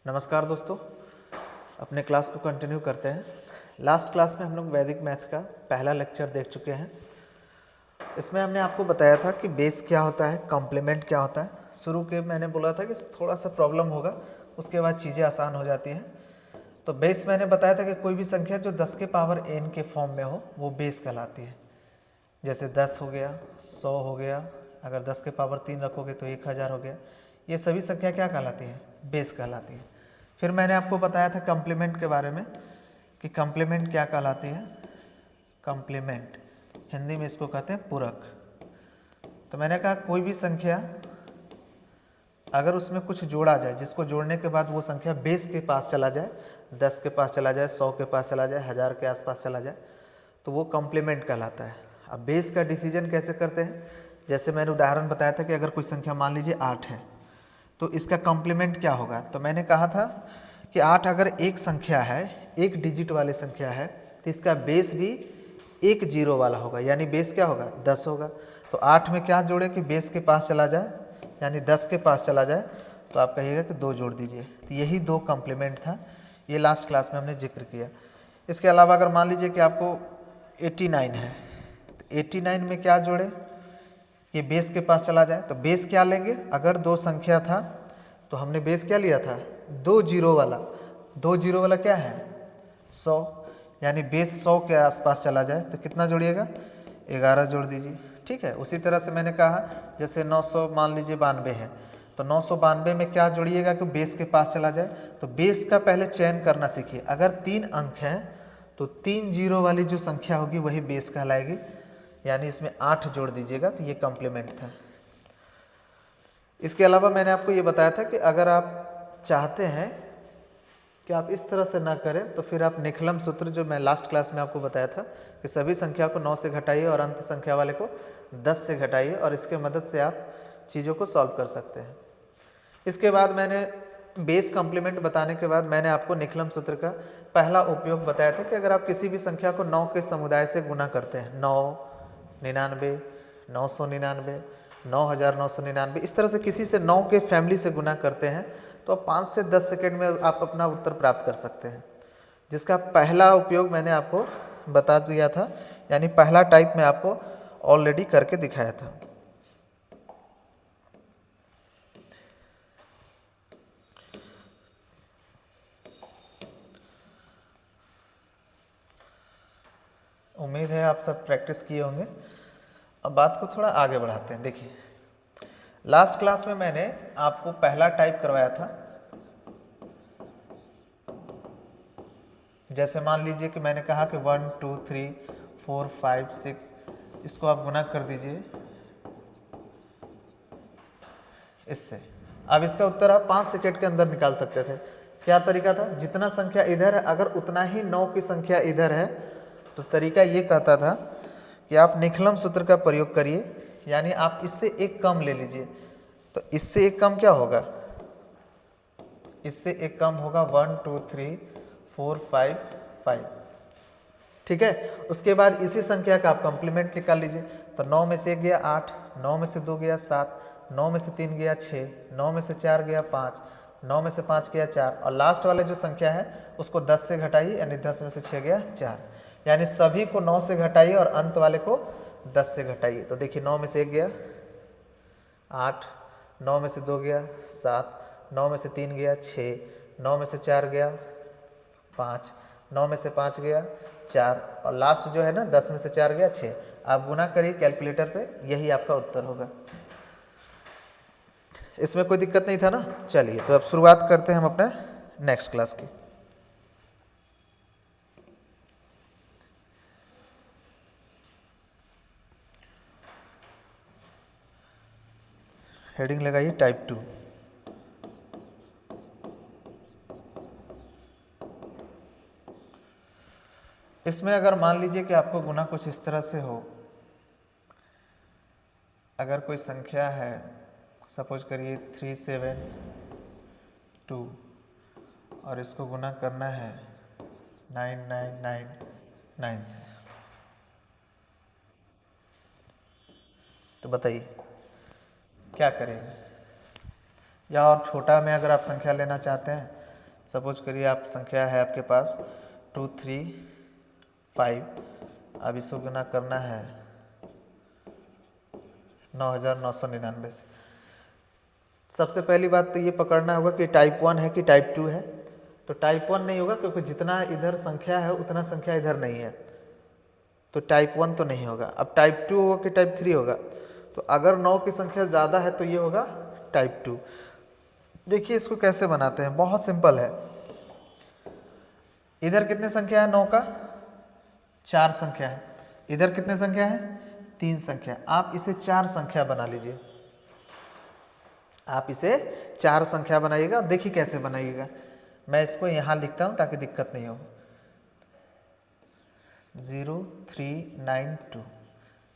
नमस्कार दोस्तों, अपने क्लास को कंटिन्यू करते हैं। लास्ट क्लास में हम लोग वैदिक मैथ का पहला लेक्चर देख चुके हैं। इसमें हमने आपको बताया था कि बेस क्या होता है, कॉम्प्लीमेंट क्या होता है। शुरू के मैंने बोला था कि थोड़ा सा प्रॉब्लम होगा, उसके बाद चीज़ें आसान हो जाती हैं। तो बेस मैंने बताया था कि कोई भी संख्या जो 10 के पावर n के फॉर्म में हो वो बेस कहलाती है। जैसे 10 हो गया, 100 हो गया, अगर 10 के पावर 3 रखोगे तो 1000 हो गया। ये सभी संख्या क्या कहलाती है? बेस कहलाती है। फिर मैंने आपको बताया था कॉम्प्लीमेंट के बारे में कि कॉम्प्लीमेंट क्या कहलाती है। कॉम्प्लीमेंट हिंदी में इसको कहते हैं पूरक। तो मैंने कहा कोई भी संख्या अगर उसमें कुछ जोड़ा जाए, जिसको जोड़ने के बाद वो संख्या बेस के पास चला जाए, 10 के पास चला जाए, 100 के पास चला जाए, 1000 के आसपास चला जाए, तो वो कॉम्प्लीमेंट कहलाता है। अब बेस का डिसीजन कैसे करते हैं? जैसे मैंने उदाहरण बताया था कि अगर कोई संख्या मान लीजिए 8 है तो इसका कॉम्प्लीमेंट क्या होगा। तो मैंने कहा था कि 8 अगर एक संख्या है, एक डिजिट वाली संख्या है, तो इसका बेस भी एक जीरो वाला होगा, यानी बेस क्या होगा? 10 होगा। तो 8 में क्या जोड़े कि बेस के पास चला जाए, यानी 10 के पास चला जाए, तो आप कहिएगा कि 2 जोड़ दीजिए। तो यही 2 कॉम्प्लीमेंट था, ये लास्ट क्लास में हमने जिक्र किया। इसके अलावा अगर मान लीजिए कि आपको 89 है, तो 89 में क्या जोड़े? ये बेस के पास चला जाए। तो बेस क्या लेंगे? अगर 2 संख्या था तो हमने बेस क्या लिया था? 2 जीरो वाला। 2 जीरो वाला क्या है? 100, यानी बेस 100 के आसपास चला जाए तो कितना जोड़िएगा? 11 जोड़ दीजिए। ठीक है। उसी तरह से मैंने कहा जैसे 900 मान लीजिए 92 है, तो 992 में क्या जोड़िएगा कि बेस के पास चला जाए। तो बेस का पहले चयन करना सीखिए। अगर 3 अंक हैं तो 3 जीरो वाली जो संख्या होगी वही बेस कहलाएगी, यानी इसमें 8 जोड़ दीजिएगा। तो ये कॉम्प्लीमेंट था। इसके अलावा मैंने आपको ये बताया था कि अगर आप चाहते हैं कि आप इस तरह से ना करें तो फिर आप निखलम सूत्र, जो मैं लास्ट क्लास में आपको बताया था कि सभी संख्या को 9 से घटाइए और अंत संख्या वाले को 10 से घटाइए, और इसके मदद से आप चीज़ों को सॉल्व कर सकते हैं। इसके बाद मैंने बेस कॉम्प्लीमेंट बताने के बाद मैंने आपको निखलम सूत्र का पहला उपयोग बताया था कि अगर आप किसी भी संख्या को 9 के समुदाय से गुना करते हैं, 9, 99, 999, 9999, इस तरह से किसी से 9 के फैमिली से गुना करते हैं, तो 5 से 10 सेकेंड में आप अपना उत्तर प्राप्त कर सकते हैं। जिसका पहला उपयोग मैंने आपको बता दिया था, यानी पहला टाइप में आपको ऑलरेडी करके दिखाया था। उम्मीद है आप सब प्रैक्टिस किए होंगे। अब बात को थोड़ा आगे बढ़ाते हैं। देखिए, लास्ट क्लास में मैंने आपको पहला टाइप करवाया था। जैसे मान लीजिए कि मैंने कहा कि 1 2 3 4 5 6, इसको आप गुना कर दीजिए इससे। अब इसका उत्तर आप 5 सेकेंड के अंदर निकाल सकते थे। क्या तरीका था? जितना संख्या इधर है अगर उतना ही 9 की संख्या इधर है, तो तरीका ये कहता था कि आप निखलम सूत्र का प्रयोग करिए, यानी आप इससे एक कम ले लीजिए। तो इससे एक कम क्या होगा? इससे एक कम होगा 1 2 3 4 5 5। ठीक है। उसके बाद इसी संख्या का आप कॉम्प्लीमेंट निकाल लीजिए। तो 9 में से 1 गया 8, 9 में से 2 गया 7, 9 में से 3 गया 6, 9 में से 4 गया 5, 9 में से 5 गया 4, और लास्ट वाले जो संख्या है उसको 10 से घटाइए, यानी 10 में से 6 गया 4, यानी सभी को 9 से घटाइए और अंत वाले को 10 से घटाइए। तो देखिए 9 में से 1 गया 8, 9 में से 2 गया 7, 9 में से 3 गया 6, 9 में से 4 गया 5, 9 में से 5 गया 4, और लास्ट जो है ना 10 में से 4 गया 6। आप गुना करिए कैलकुलेटर पे, यही आपका उत्तर होगा। इसमें कोई दिक्कत नहीं था ना? चलिए, तो अब शुरुआत करते हैं हम अपने नेक्स्ट क्लास की। हेडिंग लगाइए टाइप 2। इसमें अगर मान लीजिए कि आपको गुना कुछ इस तरह से हो, अगर कोई संख्या है, सपोज करिए 372, और इसको गुना करना है 9999 से, तो बताइए क्या करेंगे? या और छोटा में अगर आप संख्या लेना चाहते हैं सपोज करिए आप संख्या है आपके पास 2 3 5, अब इसको गुना करना है 9999 से। सबसे पहली बात तो ये पकड़ना होगा कि टाइप 1 है कि टाइप 2 है। तो टाइप 1 नहीं होगा क्योंकि जितना इधर संख्या है उतना संख्या इधर नहीं है, तो टाइप 1 तो नहीं होगा। अब टाइप 2 होगा कि टाइप 3 होगा, तो अगर 9 की संख्या ज़्यादा है तो ये होगा टाइप 2। देखिए इसको कैसे बनाते हैं, बहुत सिंपल है। इधर कितने संख्या है 9 का, 4 संख्या है। इधर कितने संख्या है, 3 संख्या। आप इसे 4 संख्या बना लीजिए, आप इसे 4 संख्या बनाइएगा। और देखिए कैसे बनाइएगा, मैं इसको यहाँ लिखता हूँ ताकि दिक्कत नहीं हो। 0392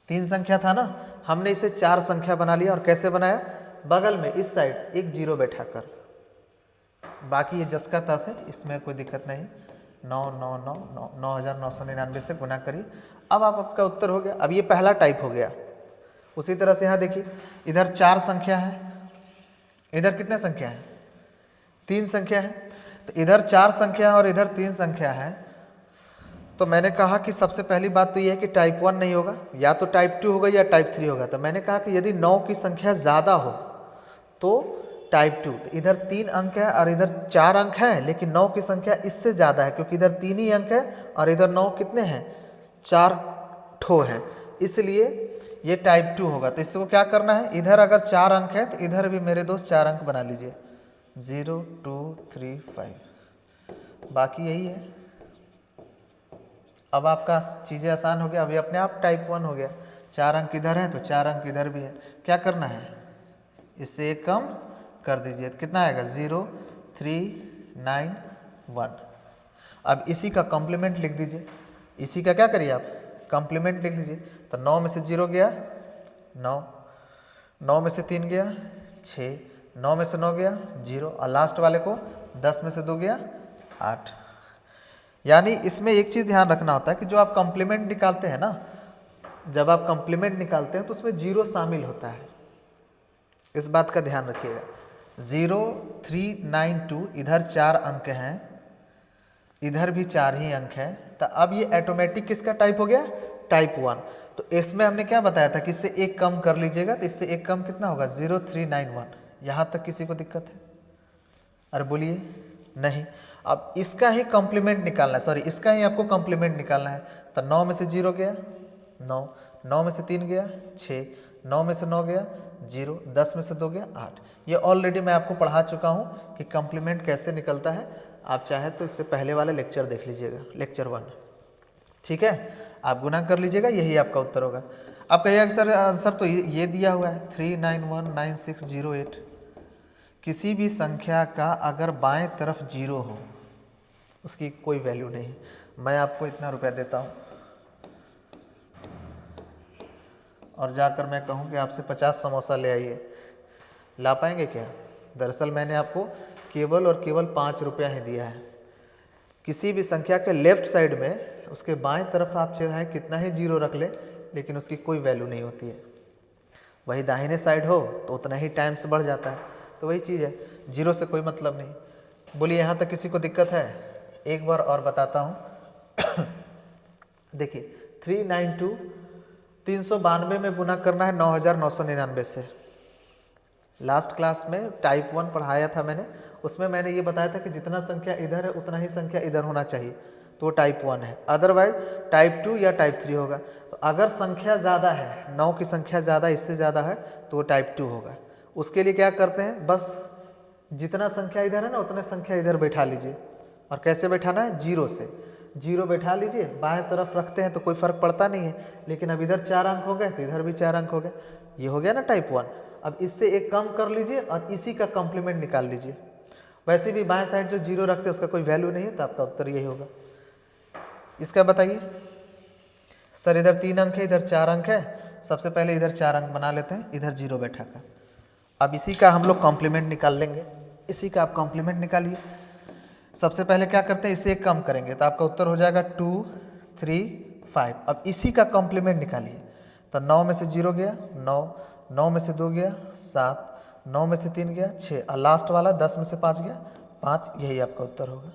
3 संख्या था ना, हमने इसे 4 संख्या बना लिया। और कैसे बनाया, बगल में इस साइड एक जीरो बैठा कर, बाकी ये जस का तस है, इसमें कोई दिक्कत नहीं। 9999 से गुना करिए। अब आपका उत्तर हो गया। अब ये पहला टाइप हो गया। उसी तरह से यहाँ देखिए, इधर 4 संख्या है, इधर कितने संख्या है, 3 संख्या है। तो इधर 4 संख्या है और इधर 3 संख्या है। तो मैंने कहा कि सबसे पहली बात तो ये है कि टाइप 1 नहीं होगा, या तो टाइप 2 होगा या टाइप 3 होगा। तो मैंने कहा कि यदि 9 की संख्या ज़्यादा हो तो टाइप 2। तो इधर 3 अंक है और इधर 4 अंक है, लेकिन 9 की संख्या इससे ज़्यादा है क्योंकि इधर 3 ही अंक है और इधर 9 कितने हैं, 4 ठो हैं, इसलिए ये टाइप 2 होगा। तो इसको क्या करना है, इधर अगर 4 अंक है तो इधर भी मेरे दोस्त 4 अंक बना लीजिए, 0 2 3 5, बाकी यही है। अब आपका चीज़ें आसान हो गया। अभी अपने आप टाइप 1 हो गया। 4 अंक इधर है तो 4 अंक इधर भी है। क्या करना है, इससे एक कम कर दीजिए तो कितना आएगा, 0391। अब इसी का कॉम्प्लीमेंट लिख दीजिए। इसी का क्या करिए आप, कॉम्प्लीमेंट लिख लीजिए। तो 9 में से 0 गया 9, 9 में से 3 गया 6, 9 में से 9 गया 0, और लास्ट वाले को 10 में से 2 गया 8। यानी इसमें एक चीज़ ध्यान रखना होता है कि जो आप कॉम्प्लीमेंट निकालते हैं ना, जब आप कॉम्प्लीमेंट निकालते हैं तो उसमें 0 शामिल होता है, इस बात का ध्यान रखिएगा। 0392 इधर 4 अंक हैं, इधर भी 4 ही अंक हैं, तो अब ये ऑटोमेटिक किसका टाइप हो गया, टाइप 1। तो इसमें हमने क्या बताया था कि इससे एक कम कर लीजिएगा। तो इससे एक कम कितना होगा, 0391। यहाँ तक किसी को दिक्कत है, अरे बोलिए नहीं। अब इसका ही कॉम्प्लीमेंट निकालना है, सॉरी इसका ही आपको कॉम्प्लीमेंट निकालना है। तो 9 में से 0 गया 9, 9 में से 3 गया 6, 9 में से 9 गया 0, 10 में से 2 गया 8। ये ऑलरेडी मैं आपको पढ़ा चुका हूँ कि कॉम्प्लीमेंट कैसे निकलता है। आप चाहे तो इससे पहले वाले लेक्चर देख लीजिएगा, लेक्चर 1, ठीक है। आप गुना कर लीजिएगा, यही आपका उत्तर होगा। आप कहिएगा सर आंसर तो ये दिया हुआ है 3919608। किसी भी संख्या का अगर बाएं तरफ 0 हो उसकी कोई वैल्यू नहीं। मैं आपको इतना रुपया देता हूँ और जाकर मैं कहूँ कि आपसे 50 समोसा ले आइए, ला पाएंगे क्या? दरअसल मैंने आपको केवल और केवल 5 रुपया ही दिया है। किसी भी संख्या के लेफ्ट साइड में उसके बाएं तरफ आप चाहे कितना ही 0 रख ले, लेकिन उसकी कोई वैल्यू नहीं होती है। वही दाहिने साइड हो तो उतना ही टाइम से बढ़ जाता है। तो वही चीज़ है, 0 से कोई मतलब नहीं। बोलिए यहाँ तक किसी को दिक्कत है? एक बार और बताता हूँ। देखिए 392 392 में गुना करना है 9999 से। लास्ट क्लास में टाइप 1 पढ़ाया था मैंने, उसमें मैंने ये बताया था कि जितना संख्या इधर है उतना ही संख्या इधर होना चाहिए, तो वो टाइप 1 है। अदरवाइज टाइप 2 या टाइप 3 होगा। तो अगर संख्या ज़्यादा है, 9 की संख्या ज़्यादा इससे ज़्यादा है, तो वो टाइप 2 होगा। उसके लिए क्या करते हैं, बस जितना संख्या इधर है ना उतना संख्या इधर बैठा लीजिए। और कैसे बैठाना है, 0 से 0 बैठा लीजिए। बाएं तरफ रखते हैं तो कोई फर्क पड़ता नहीं है, लेकिन अब इधर 4 अंक हो गए तो इधर भी 4 अंक हो गए। ये हो गया ना टाइप 1। अब इससे एक कम कर लीजिए और इसी का कॉम्प्लीमेंट निकाल लीजिए। वैसे भी बाएं साइड जो 0 रखते हैं उसका कोई वैल्यू नहीं है, तो आपका उत्तर यही होगा। इसका बताइए सर, इधर 3 अंक है इधर 4 अंक है। सबसे पहले इधर 4 अंक बना लेते हैं, इधर 0 बैठा कर। अब इसी का हम लोग कॉम्प्लीमेंट निकाल लेंगे। इसी का आप कॉम्प्लीमेंट निकालिए। सबसे पहले क्या करते हैं, इसे एक कम करेंगे तो आपका उत्तर हो जाएगा 2 3 5। अब इसी का कॉम्प्लीमेंट निकालिए। तो 9 में से 0 गया 9, 9 में से 2 गया 7, 9 में से 3 गया 6, और लास्ट वाला 10 में से 5 गया 5, यही आपका उत्तर होगा।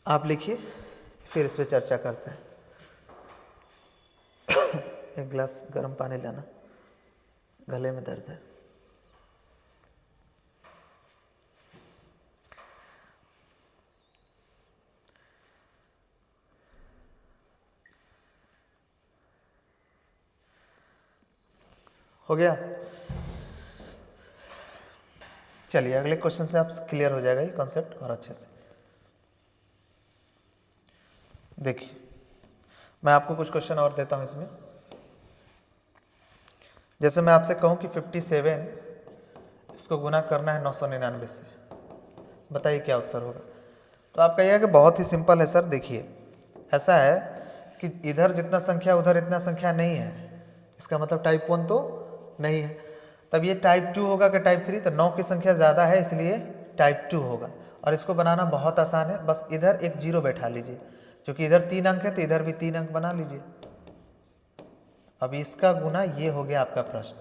आप लिखिए, फिर इस पर चर्चा करते हैं। एक गिलास गर्म पानी लेना, गले में दर्द है। हो गया? चलिए अगले क्वेश्चन से आप क्लियर हो जाएगा ये कॉन्सेप्ट और अच्छे से। देखिए मैं आपको कुछ क्वेश्चन और देता हूं इसमें। जैसे मैं आपसे कहूं कि 57 इसको गुना करना है 999 से, बताइए क्या उत्तर होगा। तो आप कहिएगा कि बहुत ही सिंपल है सर। देखिए ऐसा है कि इधर जितना संख्या उधर इतना संख्या नहीं है, इसका मतलब टाइप 1 तो नहीं है, तब ये टाइप 2 होगा कि टाइप 3? तो 9 की संख्या ज़्यादा है इसलिए टाइप 2 होगा। और इसको बनाना बहुत आसान है, बस इधर एक 0 बैठा लीजिए, क्योंकि इधर 3 अंक है तो इधर भी 3 अंक बना लीजिए। अब इसका गुना ये हो गया आपका प्रश्न।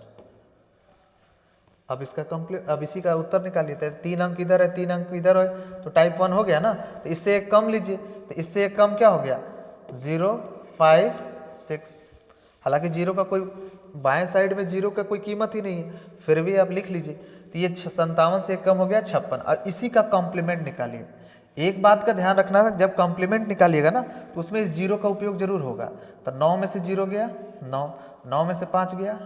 अब इसका अब इसी का उत्तर निकाल लेते हैं। 3 अंक इधर है, 3 अंक इधर है, तो टाइप 1 हो गया ना। तो इससे एक कम लीजिए, तो इससे एक कम क्या हो गया? 0, 5, 6। हालांकि 0 का कोई बाएं साइड में 0 का कोई कीमत ही नहीं है, फिर भी आप लिख लीजिए। तो ये 57 से एक कम हो गया 56। और इसी का कॉम्प्लीमेंट निकालिए। एक बात का ध्यान रखना, जब कॉम्प्लीमेंट निकालिएगा ना तो उसमें इस 0 का उपयोग जरूर होगा। तो 9 में से 0 गया 9, 9 में से 5 गया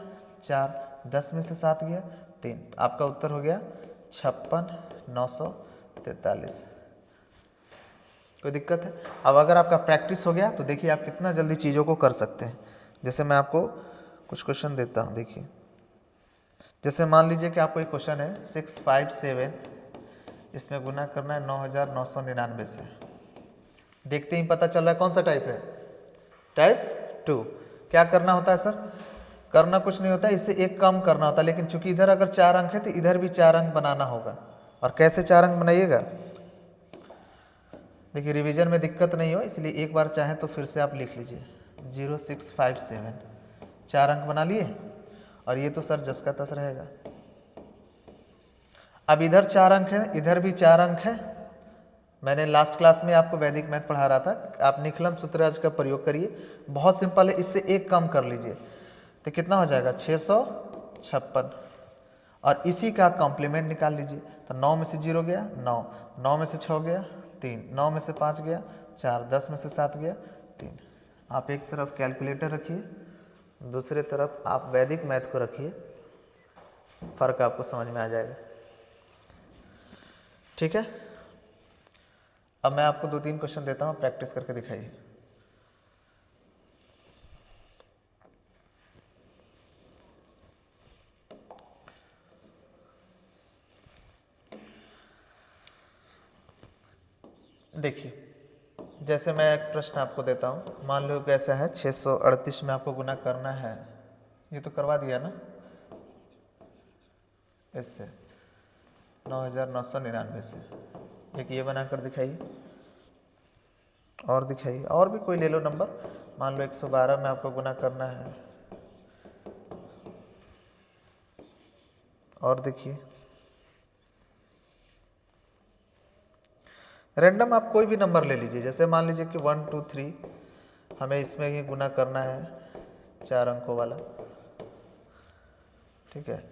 4, 10 में से 7 गया 3। तो आपका उत्तर हो गया 56,943। कोई दिक्कत है? अब अगर आपका प्रैक्टिस हो गया तो देखिए आप कितना जल्दी चीज़ों को कर सकते हैं। जैसे मैं आपको कुछ क्वेश्चन देता हूँ। देखिए जैसे मान लीजिए कि आपको एक क्वेश्चन है 657, इसमें गुना करना है 9,999 से। देखते ही पता चल रहा है कौन सा टाइप है? टाइप 2। क्या करना होता है सर? करना कुछ नहीं होता है, इससे एक कम करना होता है, लेकिन चूंकि इधर अगर 4 अंक है तो इधर भी 4 अंक बनाना होगा। और कैसे 4 अंक बनाइएगा? देखिए रिवीजन में दिक्कत नहीं हो इसलिए एक बार चाहें तो फिर से आप लिख लीजिए 0657, 4 अंक बना लिए। और ये तो सर जस का तस रहेगा। अब इधर 4 अंक है, इधर भी 4 अंक है। मैंने लास्ट क्लास में आपको वैदिक मैथ पढ़ा रहा था, आप निखलम सूत्रराज का प्रयोग करिए, बहुत सिंपल है। इससे एक कम कर लीजिए तो कितना हो जाएगा? 656। और इसी का कॉम्प्लीमेंट निकाल लीजिए। तो 9 में से 0 गया 9, 9 में से 6 गया 3, 9 में से 5 गया 4, 10 में से 7 गया 3। आप एक तरफ कैलकुलेटर रखिए, दूसरे तरफ आप वैदिक मैथ को रखिए, फर्क आपको समझ में आ जाएगा। ठीक है? अब मैं आपको 2-3 क्वेश्चन देता हूँ, प्रैक्टिस करके दिखाइए। देखिए जैसे मैं एक प्रश्न आपको देता हूँ, मान लो कैसा है 638 में आपको गुना करना है, ये तो करवा दिया ना इससे 9,999 से। एक ये बनाकर दिखाइए, और दिखाइए, और भी कोई ले लो नंबर। मान लो 112 में आपको गुना करना है, और देखिए रैंडम आप कोई भी नंबर ले लीजिए। जैसे मान लीजिए कि 1, 2, 3 हमें इसमें ही गुना करना है 4 अंकों वाला। ठीक है?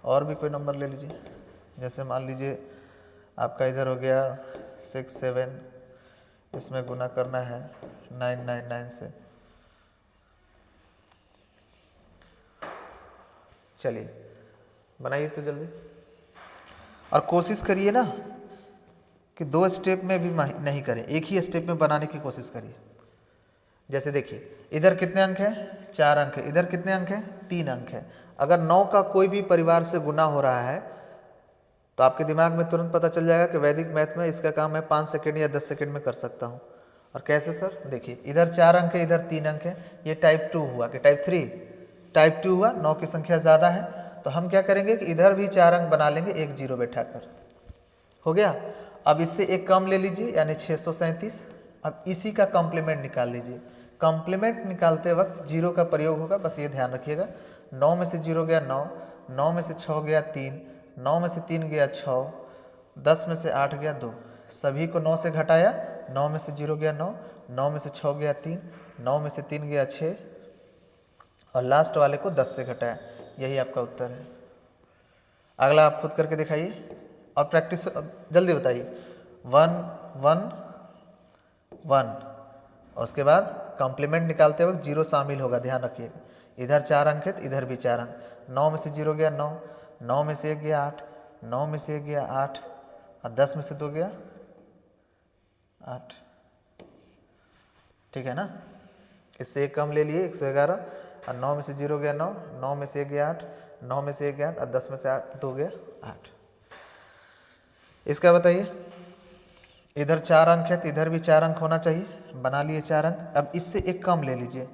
और भी कोई नंबर ले लीजिए। जैसे मान लीजिए आपका इधर हो गया 6, 7, इसमें गुना करना है 999 से। चलिए बनाइए तो जल्दी, और कोशिश करिए ना कि 2 स्टेप में भी नहीं करें, एक ही स्टेप में बनाने की कोशिश करिए। जैसे देखिए इधर कितने अंक है? 4 अंक है। इधर कितने अंक है? 3 अंक है। अगर 9 का कोई भी परिवार से गुना हो रहा है तो आपके दिमाग में तुरंत पता चल जाएगा कि वैदिक मैथ में इसका काम मैं 5 सेकेंड या 10 सेकेंड में कर सकता हूँ। और कैसे सर? देखिए इधर 4 अंक है, इधर 3 अंक है, ये टाइप 2 हुआ कि टाइप 3? टाइप 2 हुआ, 9 की संख्या ज़्यादा है, तो हम क्या करेंगे कि इधर भी 4 अंक बना लेंगे, एक 0 बैठाकर। हो गया? अब इससे एक कम ले लीजिए यानी 637। अब इसी का कॉम्प्लीमेंट निकाल लीजिए। कॉम्प्लीमेंट निकालते वक्त 0 का प्रयोग होगा, बस ये ध्यान रखिएगा। 9 में से 0 गया 9, 9 में से 6 गया 3, 9 में से 3 गया 6, 10 में से 8 गया 2, सभी को 9 से घटाया, 9 में से 0 गया 9, 9 में से 6 गया 3, 9 में से 3 गया 6 और लास्ट वाले को 10 से घटाया। यही आपका उत्तर है। अगला आप खुद करके दिखाइए और प्रैक्टिस जल्दी बताइए। 1 1 1 और उसके बाद कॉम्प्लीमेंट निकालते वक्त 0 शामिल होगा, ध्यान रखिएगा। इधर 4 अंक है तो इधर भी 4 अंक। 9 में से 0 गया 9, 9 में से 1 गया 8, 9 में से 1 गया 8 और 10 में से 2 गया 8। ठीक है ना, इससे एक कम ले लिए 111 और 9 में से 0 गया 9, 9 में से 1 गया 8, 9 में से 1 गया 8 और 10 में से 2 गया 8। इसका बताइए, इधर 4 अंक है तो इधर भी 4 अंक होना चाहिए, बना लिए 4 अंक। अब इससे एक कम ले लीजिए,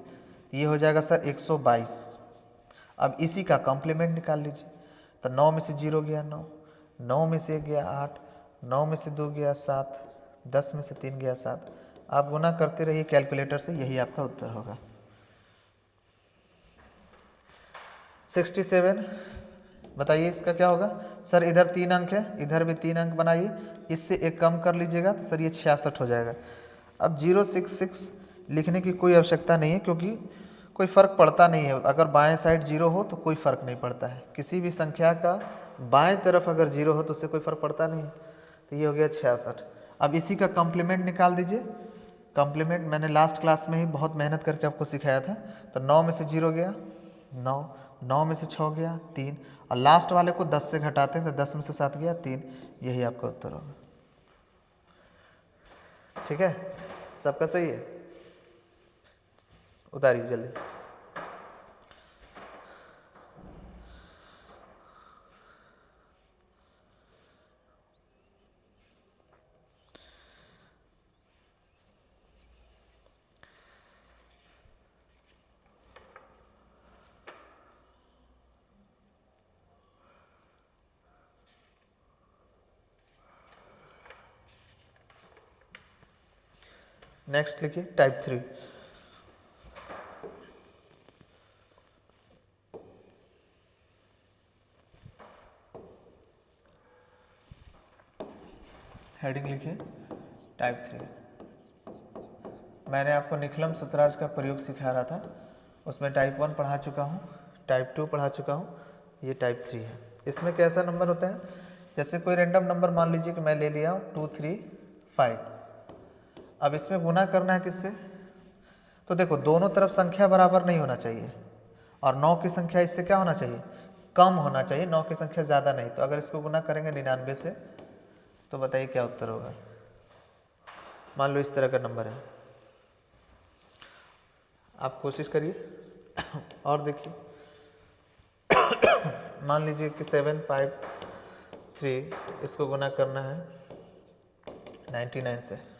ये हो जाएगा सर 122। अब इसी का कॉम्प्लीमेंट निकाल लीजिए, तो 9 में से 0 गया 9, 9 में से 1 गया 8, 9 में से 2 गया 7, 10 में से 3 गया 7। आप गुना करते रहिए कैलकुलेटर से, यही आपका उत्तर होगा। 67 बताइए इसका क्या होगा। सर इधर 3 अंक है, इधर भी 3 अंक बनाइए, इससे एक कम कर लीजिएगा तो सर ये 66 हो जाएगा। अब 066 लिखने की कोई आवश्यकता नहीं है, क्योंकि कोई फ़र्क पड़ता नहीं है। अगर बाएं साइड 0 हो तो कोई फ़र्क नहीं पड़ता है। किसी भी संख्या का बाएं तरफ अगर 0 हो तो उससे कोई फ़र्क पड़ता नहीं है। तो ये हो गया 66। अब इसी का कॉम्प्लीमेंट निकाल दीजिए। कॉम्प्लीमेंट मैंने लास्ट क्लास में ही बहुत मेहनत करके आपको सिखाया था। तो 9 में से 0 गया 9, 9 में से 6 गया 3 और लास्ट वाले को 10 से घटाते हैं तो 10 में से 7 गया 3। यही आपका उत्तर होगा। ठीक है, सबका सही है, उतारिए जल्दी। नेक्स्ट लिखिए टाइप 3। हेडिंग लिखिए टाइप 3। मैंने आपको निखिलम सुतराज का प्रयोग सिखा रहा था, उसमें टाइप 1 पढ़ा चुका हूँ, टाइप 2 पढ़ा चुका हूँ, ये टाइप 3 है। इसमें कैसा नंबर होता है, जैसे कोई रैंडम नंबर मान लीजिए कि मैं ले लिया हूँ 2 3 5। अब इसमें गुना करना है किससे, तो देखो दोनों तरफ संख्या बराबर नहीं होना चाहिए और 9 की संख्या इससे क्या होना चाहिए, कम होना चाहिए, 9 की संख्या ज़्यादा नहीं। तो अगर इसको गुना करेंगे 99 से तो बताइए क्या उत्तर होगा। मान लो इस तरह का नंबर है, आप कोशिश करिए और देखिए। मान लीजिए कि 753, इसको गुना करना है 99 से।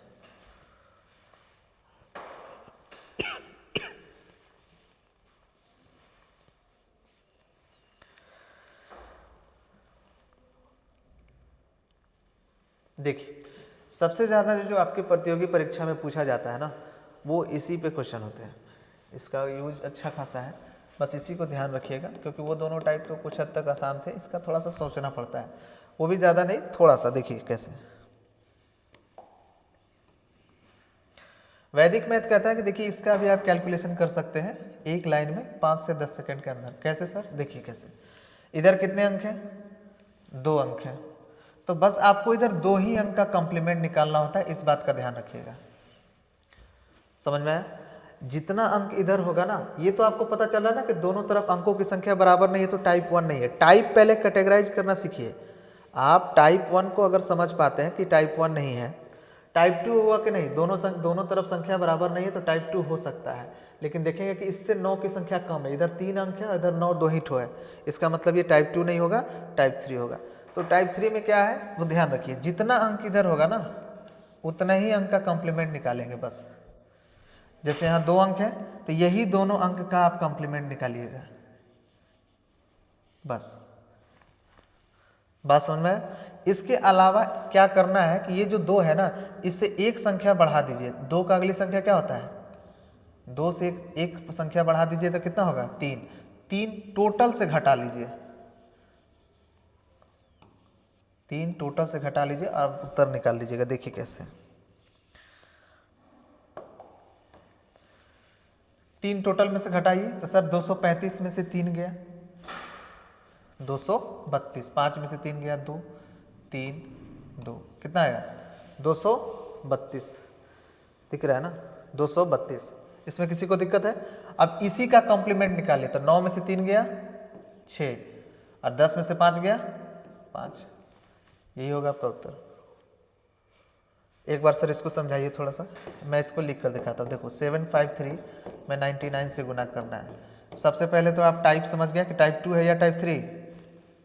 देखिए सबसे ज़्यादा जो आपकी प्रतियोगी परीक्षा में पूछा जाता है ना, वो इसी पे क्वेश्चन होते हैं। इसका यूज अच्छा खासा है, बस इसी को ध्यान रखिएगा, क्योंकि वो दोनों टाइप तो कुछ हद तक आसान थे, इसका थोड़ा सा सोचना पड़ता है, वो भी ज़्यादा नहीं, थोड़ा सा। देखिए कैसे वैदिक मैथ कहता है कि देखिए इसका भी आप कैलकुलेशन कर सकते हैं एक लाइन में 5 से 10 सेकंड के अंदर। कैसे सर, देखिए कैसे। इधर कितने अंक हैं, 2 अंक हैं, तो बस आपको इधर 2 ही अंक का कॉम्प्लीमेंट निकालना होता है, इस बात का ध्यान रखिएगा। समझ में आया। जितना अंक इधर होगा ना, ये तो आपको पता चल रहा है ना कि दोनों तरफ अंकों की संख्या बराबर नहीं है, तो टाइप 1 नहीं है। टाइप पहले कैटेगराइज करना सीखिए। आप टाइप 1 को अगर समझ पाते हैं कि टाइप 1 नहीं है, टाइप 2 हुआ कि नहीं, दोनों तरफ संख्या बराबर नहीं है तो टाइप 2 हो सकता है। लेकिन देखेंगे कि इससे 9 की संख्या कम है, इधर 3 अंक है, इधर 9 2 ही ठो है, इसका मतलब ये टाइप 2 नहीं होगा, टाइप 3 होगा। तो टाइप 3 में क्या है वो ध्यान रखिए, जितना अंक इधर होगा ना उतना ही अंक का कॉम्प्लीमेंट निकालेंगे बस। जैसे यहाँ 2 अंक है तो यही दोनों अंक का आप कॉम्प्लीमेंट निकालिएगा बस। बात समझ में। इसके अलावा क्या करना है कि ये जो 2 है ना, इससे एक संख्या बढ़ा दीजिए। 2 का अगली संख्या क्या होता है, 2 से एक संख्या बढ़ा दीजिए तो कितना होगा, 3 टोटल से घटा लीजिए। 3 टोटल से घटा लीजिए और उत्तर निकाल लीजिएगा। देखिए कैसे, 3 टोटल में से घटाइए तो सर 235 में से 3 गया 232, 5 में से 3 गया 2, 3 2, कितना आया 232, दिख रहा है ना 232। इसमें किसी को दिक्कत है? अब इसी का कॉम्प्लीमेंट निकालिए तो 9 में से 3 गया 6 और 10 में से 5 गया 5, यही होगा आपका उत्तर। एक बार सर इसको समझाइए थोड़ा सा, मैं इसको लिख कर दिखाता हूँ। देखो 753 में 99 से गुना करना है। सबसे पहले तो आप टाइप समझ गया कि टाइप 2 है या टाइप 3?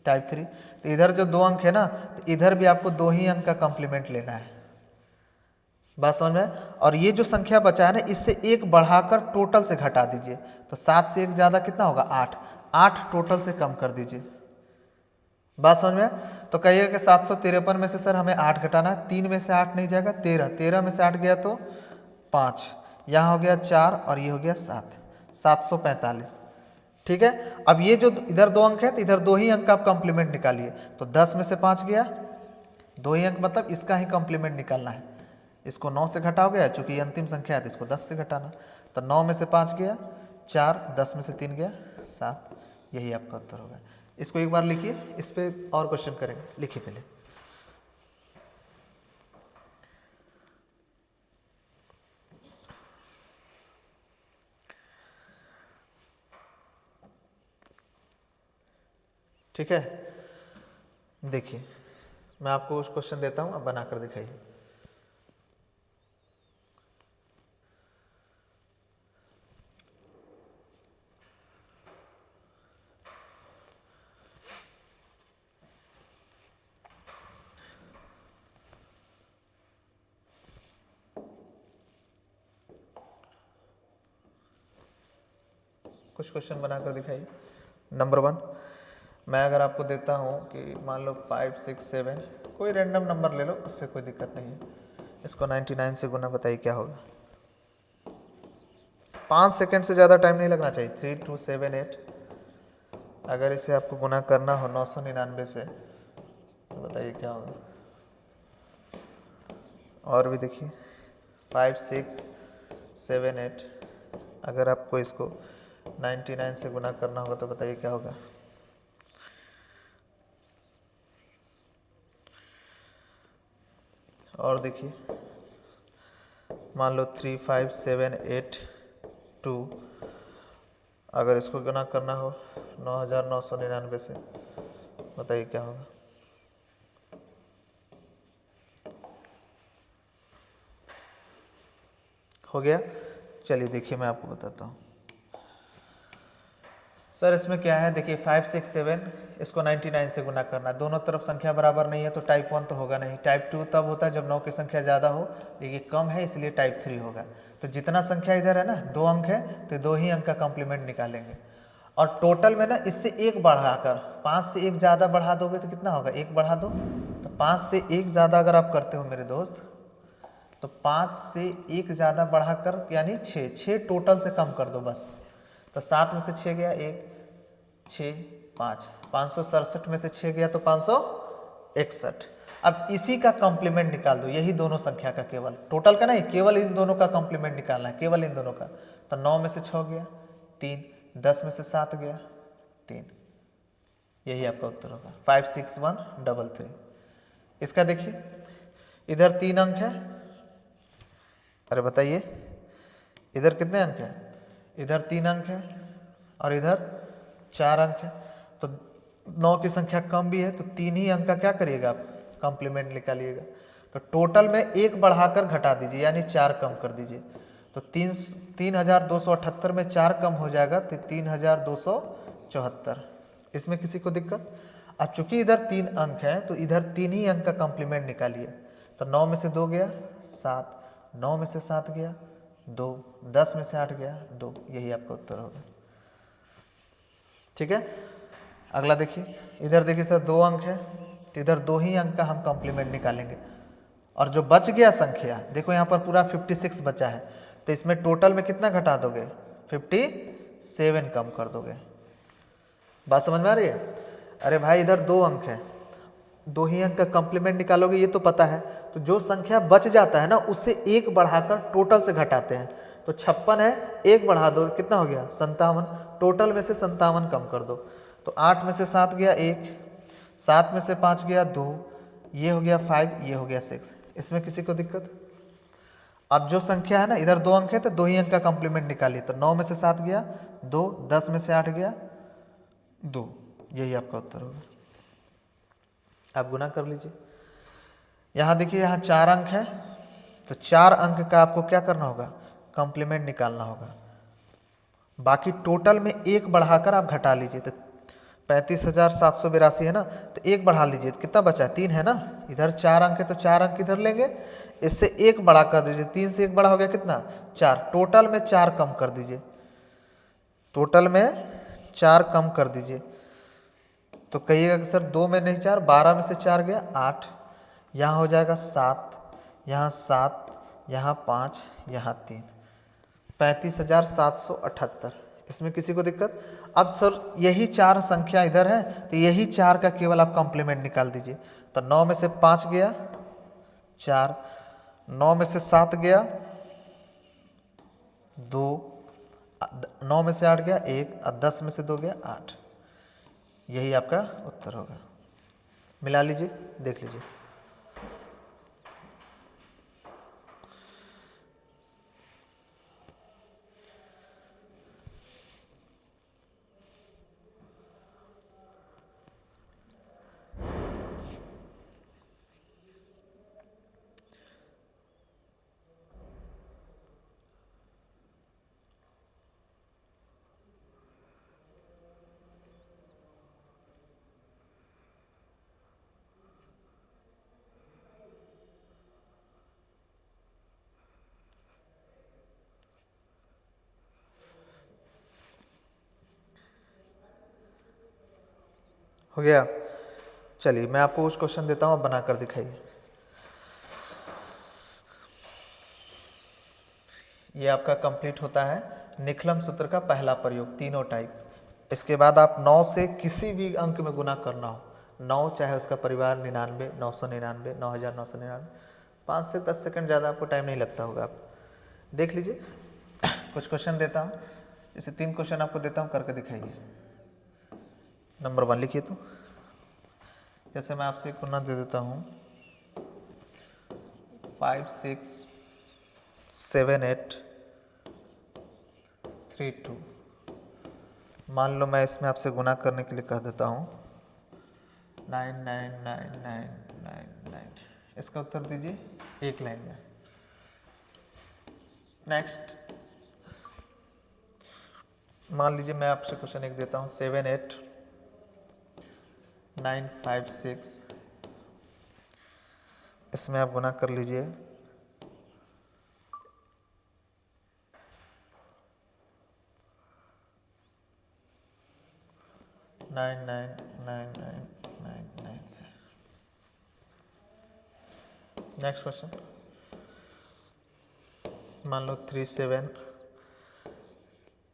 टाइप 3। तो इधर जो 2 अंक है ना, तो इधर भी आपको 2 ही अंक का कॉम्प्लीमेंट लेना है। बात समझ में? और ये जो संख्या बचा है ना, इससे एक बढ़ाकर टोटल से घटा दीजिए। तो 7 से 1 ज़्यादा कितना होगा 8, 8 टोटल से कम कर दीजिए। बात समझ में? तो कहिएगा कि 753 में से सर हमें 8 घटाना है, 3 में से 8 नहीं जाएगा 13, 13 में से 8 गया तो 5, यहाँ हो गया 4 और ये हो गया 7, 745। ठीक है। अब ये जो इधर 2 अंक है तो इधर 2 ही अंक का आप कॉम्प्लीमेंट निकालिए। तो 10 में से 5 गया 2 ही अंक, मतलब इसका ही कॉम्प्लीमेंट निकालना है। इसको 9 से घटाओगे, चूंकि अंतिम संख्या है तो इसको 10 से घटाना। तो 9 में से 5 गया 4, 10 में से 3 गया 7, यही आपका उत्तर होगा। इसको एक बार लिखिए, इस पे और क्वेश्चन करेंगे। लिखिए पहले। ठीक है, देखिए मैं आपको उस क्वेश्चन देता हूं, अब बनाकर दिखाइए। कुछ क्वेश्चन बनाकर दिखाइए। नंबर 1, मैं अगर आपको देता हूं कि मान लो 5 6 7, कोई रैंडम नंबर ले लो, उससे कोई दिक्कत नहीं है। इसको 99 से गुना, बताइए क्या होगा। 5 सेकंड से ज़्यादा टाइम नहीं लगना चाहिए। 3 2 7 8। अगर इसे आपको गुना करना हो 999 से तो बताइए क्या होगा। और भी देखिए 5 6 7 8, अगर आपको इसको 99 से गुना करना होगा तो बताइए क्या होगा। और देखिए मान लो 3 5 7 8 2, अगर इसको गुना करना हो 9999 से, बताइए क्या होगा। हो गया। चलिए देखिए मैं आपको बताता हूँ। सर इसमें क्या है, देखिए 5 6 7, इसको 99 से गुना करना है। दोनों तरफ संख्या बराबर नहीं है तो टाइप 1 तो होगा नहीं। टाइप 2 तब होता है जब 9 की संख्या ज़्यादा हो, लेकिन कम है इसलिए टाइप 3 होगा। तो जितना संख्या इधर है ना 2 अंक है तो 2 ही अंक का कॉम्प्लीमेंट निकालेंगे। और टोटल में ना इससे एक बढ़ाकर, 5 से 1 ज़्यादा बढ़ा दोगे तो कितना होगा, 1 बढ़ा दो। तो 5 से 1 ज़्यादा अगर आप करते हो मेरे दोस्त, तो 5 से 1 ज़्यादा बढ़ाकर यानी 6 टोटल से कम कर दो बस। तो 7 में से 6 गया 1 6 5, 567 में से 6 गया तो 561। अब इसी का कॉम्प्लीमेंट निकाल दो, यही दोनों संख्या का, केवल टोटल का नहीं, केवल इन दोनों का कॉम्प्लीमेंट निकालना है, केवल इन दोनों का। तो 9 में से 6 गया 3, 10 में से 7 गया 3, यही आपका उत्तर होगा 561333। इसका देखिए इधर 3 अंक है, अरे बताइए इधर कितने अंक हैं, इधर 3 अंक है और इधर 4 अंक है। तो 9 की संख्या कम भी है तो 3 ही अंक का क्या करिएगा आप, कॉम्प्लीमेंट निकालिएगा। तो टोटल में 1 बढ़ाकर घटा दीजिए यानी 4 कम कर दीजिए। तो 3278 में 4 कम हो जाएगा तो 3274। इसमें किसी को दिक्कत? अब चूंकि इधर 3 अंक है तो इधर 3 ही अंक का कॉम्प्लीमेंट निकालिए। तो 9 में से 2 गया 7, 9 में से 7 गया 2, 10 में से 8 गया 2, यही आपका उत्तर होगा। ठीक है। अगला देखिए, इधर देखिए सर 2 अंक है तो इधर 2 ही अंक का हम कॉम्प्लीमेंट निकालेंगे। और जो बच गया संख्या, देखो यहाँ पर पूरा 56 बचा है, तो इसमें टोटल में कितना घटा दोगे, 57 कम कर दोगे। बात समझ में आ रही है? अरे भाई इधर 2 अंक है दो ही अंक का कॉम्प्लीमेंट निकालोगे ये तो पता है। तो जो संख्या बच जाता है ना उससे एक बढ़ाकर टोटल से घटाते हैं। तो 56 है, एक बढ़ा दो कितना हो गया 57, टोटल में से 57 कम कर दो। तो 8 में से 7 गया 1, 7 में से 5 गया 2, ये हो गया 5, ये हो गया 6। इसमें किसी को दिक्कत? अब जो संख्या है ना इधर 2 अंक है तो 2 ही अंक का कॉम्प्लीमेंट निकालिए। तो 9 में से 7 गया 2, 10 में से 8 गया 2, यही आपका उत्तर होगा। आप गुना कर लीजिए। यहाँ देखिए यहाँ 4 अंक है तो 4 अंक का आपको क्या करना होगा, कॉम्प्लीमेंट निकालना होगा। बाकी टोटल में एक बढ़ाकर आप घटा लीजिए। तो 35,782 है ना, तो एक बढ़ा लीजिए तो कितना बचा, 3 है ना। इधर 4 अंक है तो 4 अंक इधर लेंगे, इससे एक बढ़ा कर दीजिए। 3 से एक बड़ा हो गया कितना 4, टोटल में 4 कम कर दीजिए। टोटल में 4 कम कर दीजिए। तो कहिएगा कि सर 2 में नहीं 4, 12 में से 4 गया 8, यहाँ हो जाएगा 7, यहाँ 7, यहाँ 5, यहाँ 3, 35,778। इसमें किसी को दिक्कत? अब सर यही 4 संख्या इधर है तो यही 4 का केवल आप कॉम्प्लीमेंट निकाल दीजिए। तो 9 में से 5 गया 4, 9 में से 7 गया 2, 9 में से 8 गया 1, और 10 में से 2 गया 8। यही आपका उत्तर होगा। मिला लीजिए, देख लीजिए। हो गया? चलिए मैं आपको उस क्वेश्चन देता हूँ, आप बनाकर दिखाइए। ये आपका कंप्लीट होता है निखलम सूत्र का पहला प्रयोग, तीनों टाइप। इसके बाद आप 9 से किसी भी अंक में गुना करना हो, 9 चाहे उसका परिवार 99, 999, 9,999, 5 से 10 सेकंड, ज़्यादा आपको टाइम नहीं लगता होगा। आप देख लीजिए। कुछ क्वेश्चन देता हूँ, जैसे 3 क्वेश्चन आपको देता हूँ, करके दिखाइए। नंबर 1 लिखिए। तो जैसे मैं आपसे एक पुनः दे देता हूँ 5 6 7 8 3 2। मान लो मैं इसमें आपसे गुना करने के लिए कह देता हूँ 9 9 9 9 9 9। इसका उत्तर दीजिए एक लाइन में। नेक्स्ट मान लीजिए मैं आपसे क्वेश्चन एक देता हूँ 7 8 9 5 6। इसमें आप गुना कर लीजिए 9 9 9 9 9 9 से। नेक्स्ट क्वेश्चन मान लो 3 7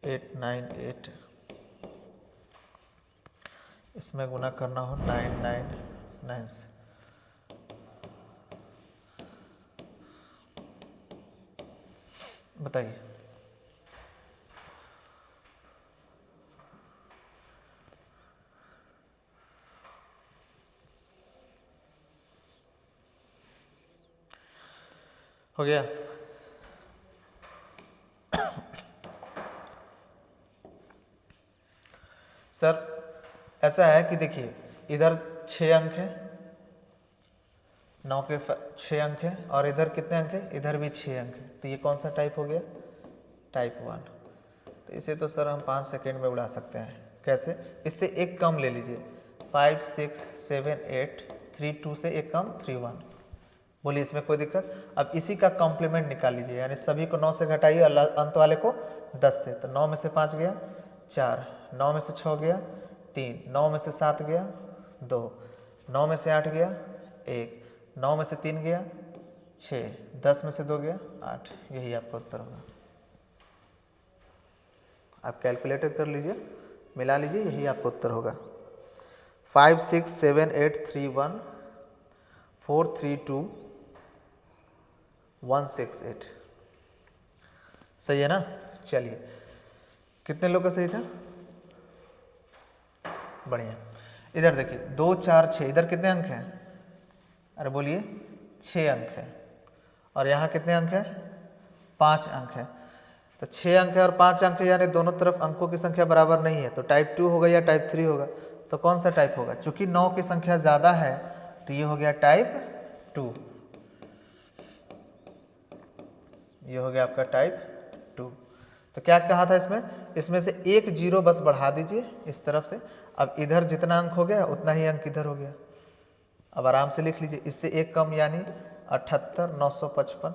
8 9 8। इसमें गुना करना हो 9 9 9 से। बताइए। हो गया? सर ऐसा है कि देखिए इधर 6 अंक है, 9 के 6 अंक है, और इधर कितने अंक है, इधर भी 6 अंक है। तो ये कौन सा टाइप हो गया, टाइप 1। तो इसे तो सर हम 5 सेकेंड में उड़ा सकते हैं। कैसे? इससे एक कम ले लीजिए, 5 6 7 8 3 2 से एक कम 3 1। बोलिए इसमें कोई दिक्कत? अब इसी का कॉम्प्लीमेंट निकाल लीजिए, यानी सभी को 9 से घटाइए और अंत वाले को 10 से। तो 9 में से 5 गया 4, 9 में से 6 गया 3, 9 में से 7 गया 2, 9 में से 8 गया 1, 9 में से 3 गया 6, 10 में से 2 गया 8। यही आपका उत्तर होगा। आप कैलकुलेटर कर लीजिए, मिला लीजिए, यही आपका उत्तर होगा। 5 6 7 8 3 1 432168। सही है ना? चलिए, कितने लोग का सही था? बढ़िया। इधर देखिए 2 4 6, इधर कितने अंक हैं? अरे बोलिए, 6 अंक है। और यहाँ कितने अंक है? 5 अंक है। तो 6 अंक है और 5 अंक है, यानी दोनों तरफ अंकों की संख्या बराबर नहीं है। तो टाइप 2 होगा या टाइप 3 होगा? तो कौन सा टाइप होगा? चूंकि 9 की संख्या ज़्यादा है तो ये हो गया टाइप 2। ये हो गया आपका टाइप 2। तो क्या कहा था इसमें से एक जीरो बस बढ़ा दीजिए इस तरफ से। अब इधर जितना अंक हो गया उतना ही अंक इधर हो गया। अब आराम से लिख लीजिए, इससे एक कम यानी 78,955।